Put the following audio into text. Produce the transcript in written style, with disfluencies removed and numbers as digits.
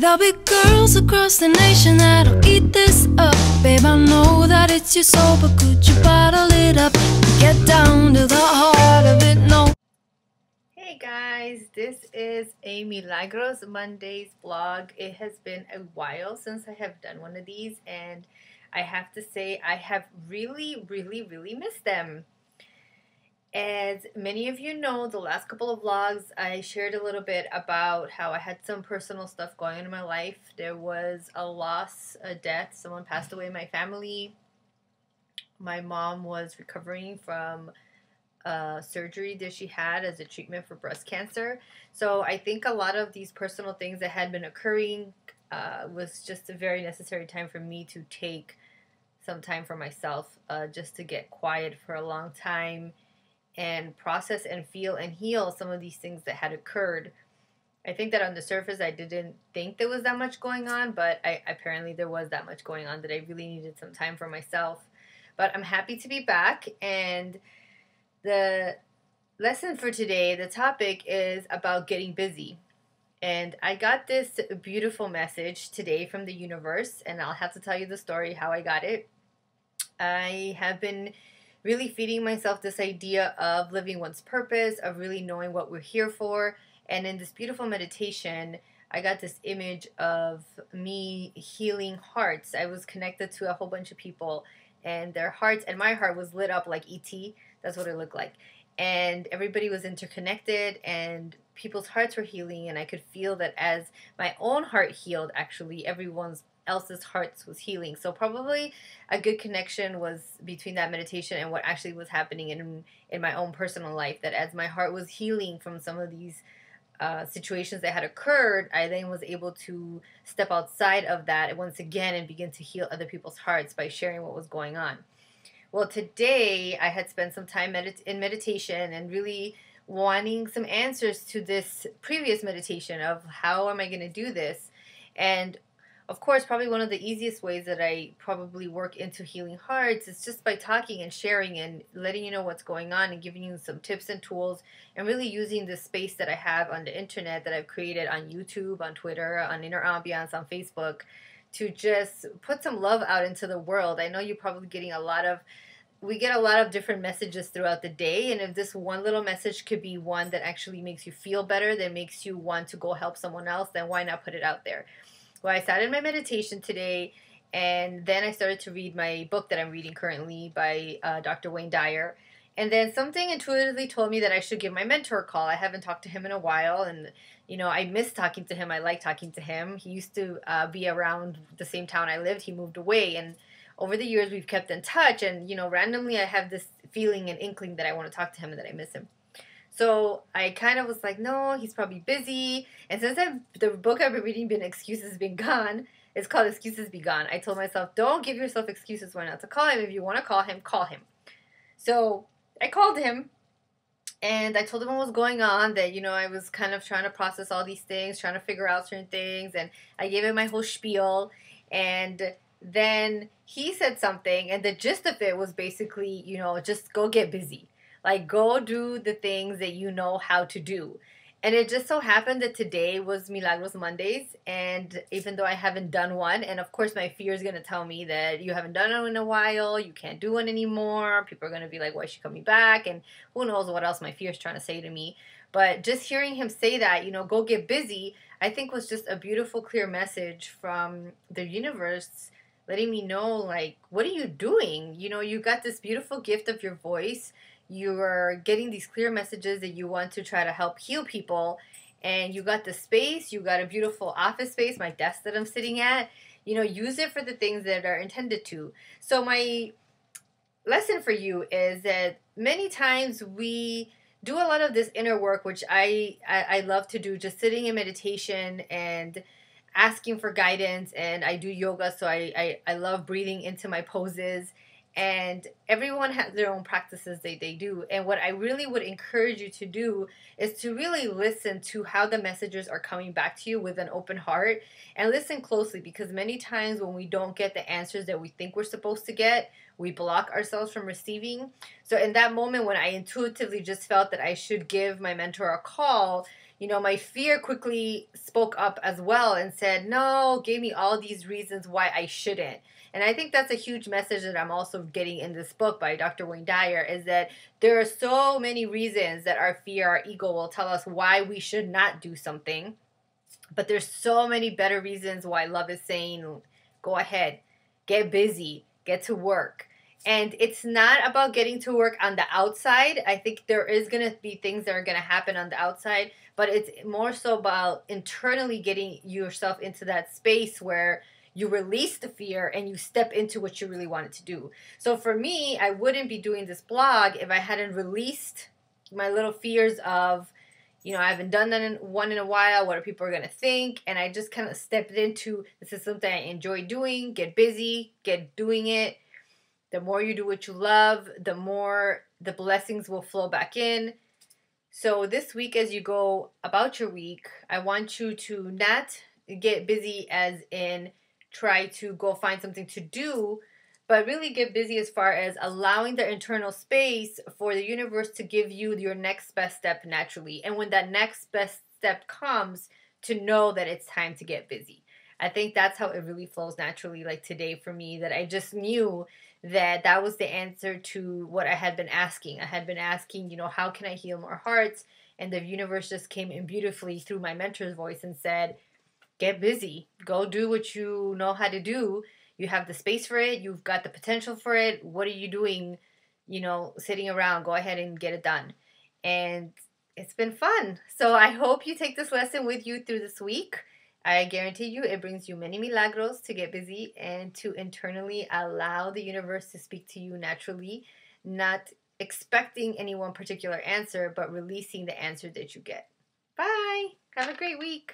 There'll be girls across the nation that'll eat this up. Babe, I know that it's your soul, but could you bottle it up? Get down to the heart of it, no. Hey guys, this is a Milagros Mondays vlog. It has been a while since I have done one of these, and I have to say I have really missed them. As many of you know, the last couple of vlogs I shared a little bit about how I had some personal stuff going on in my life. There was a loss, a death, someone passed away in my family. My mom was recovering from surgery that she had as a treatment for breast cancer. So I think a lot of these personal things that had been occurring was just a very necessary time for me to take some time for myself, just to get quiet for a long time and process and feel and heal some of these things that had occurred. I think that on the surface I didn't think there was that much going on, but apparently there was that much going on that I really needed some time for myself. But I'm happy to be back, and the lesson for today, the topic is about getting busy. And I got this beautiful message today from the universe, and I'll have to tell you the story how I got it. I have been really feeding myself this idea of living one's purpose, of really knowing what we're here for. And in this beautiful meditation, I got this image of me healing hearts. I was connected to a whole bunch of people, and their hearts and my heart was lit up like E.T. That's what it looked like. And everybody was interconnected, and people's hearts were healing, and I could feel that as my own heart healed, actually everyone's else's hearts was healing. So probably a good connection was between that meditation and what actually was happening in my own personal life, that as my heart was healing from some of these situations that had occurred, I then was able to step outside of that once again and begin to heal other people's hearts by sharing what was going on. Well, today I had spent some time in meditation and really wanting some answers to this previous meditation of how am I going to do this. And of course, probably one of the easiest ways that I probably work into healing hearts is just by talking and sharing and letting you know what's going on and giving you some tips and tools, and really using the space that I have on the internet that I've created on YouTube, on Twitter, on Inner Ambiance, on Facebook, to just put some love out into the world. I know you're probably getting we get a lot of different messages throughout the day, and if this one little message could be one that actually makes you feel better, that makes you want to go help someone else, then why not put it out there? Well, I sat in my meditation today, and then I started to read my book that I'm reading currently by Dr. Wayne Dyer. And then something intuitively told me that I should give my mentor a call. I haven't talked to him in a while, and I miss talking to him. I like talking to him. He used to be around the same town I lived. He moved away, and over the years we've kept in touch. And randomly I have this feeling and inkling that I want to talk to him and that I miss him. So I kind of was like, no, he's probably busy. And since the book I've been reading, Excuses Be Gone, it's called Excuses Be Gone. I told myself, don't give yourself excuses why not to call him. If you want to call him, call him. So I called him, and I told him what was going on, that, I was kind of trying to process all these things, trying to figure out certain things. And I gave him my whole spiel. And then he said something, and the gist of it was basically, just go get busy. Like, go do the things that you know how to do. And it just so happened that today was Milagros Mondays, and even though I haven't done one, and of course my fear is going to tell me that you haven't done it in a while, you can't do one anymore, people are going to be like, why is she coming back? And who knows what else my fear is trying to say to me. But just hearing him say that, go get busy, I think was just a beautiful, clear message from the universe, letting me know, like, what are you doing? You got this beautiful gift of your voice. You are getting these clear messages that you want to try to help heal people, and you got the space, you got a beautiful office space, my desk that I'm sitting at, use it for the things that are intended to. So my lesson for you is that many times we do a lot of this inner work, which I love to do, just sitting in meditation and asking for guidance, and I do yoga, so I love breathing into my poses. And everyone has their own practices they do. And what I really would encourage you to do is to really listen to how the messages are coming back to you with an open heart, and listen closely, because many times when we don't get the answers that we think we're supposed to get, we block ourselves from receiving. So in that moment when I intuitively just felt that I should give my mentor a call, my fear quickly spoke up as well and said, no, gave me all these reasons why I shouldn't. And I think that's a huge message that I'm also getting in this book by Dr. Wayne Dyer, is that there are so many reasons that our fear, our ego will tell us why we should not do something. But there's so many better reasons why love is saying, go ahead, get busy, get to work. And it's not about getting to work on the outside. I think there is going to be things that are going to happen on the outside, but it's more so about internally getting yourself into that space where you release the fear and you step into what you really wanted to do. So for me, I wouldn't be doing this blog if I hadn't released my little fears of, I haven't done one in a while. What are people going to think? And I just kind of stepped into, this is something I enjoy doing. Get busy, get doing it. The more you do what you love, the more the blessings will flow back in. So this week, as you go about your week, I want you to not get busy as in try to go find something to do, but really get busy as far as allowing the internal space for the universe to give you your next best step naturally. And when that next best step comes, to know that it's time to get busy. I think that's how it really flows naturally, like today for me, that I just knew that was the answer to what I had been asking. I had been asking, how can I heal more hearts? And the universe just came in beautifully through my mentor's voice and said, get busy. Go do what you know how to do. You have the space for it. You've got the potential for it. What are you doing, sitting around? Go ahead and get it done. And it's been fun. So I hope you take this lesson with you through this week. I guarantee you it brings you many milagros to get busy and to internally allow the universe to speak to you naturally, not expecting any one particular answer, but releasing the answer that you get. Bye. Have a great week.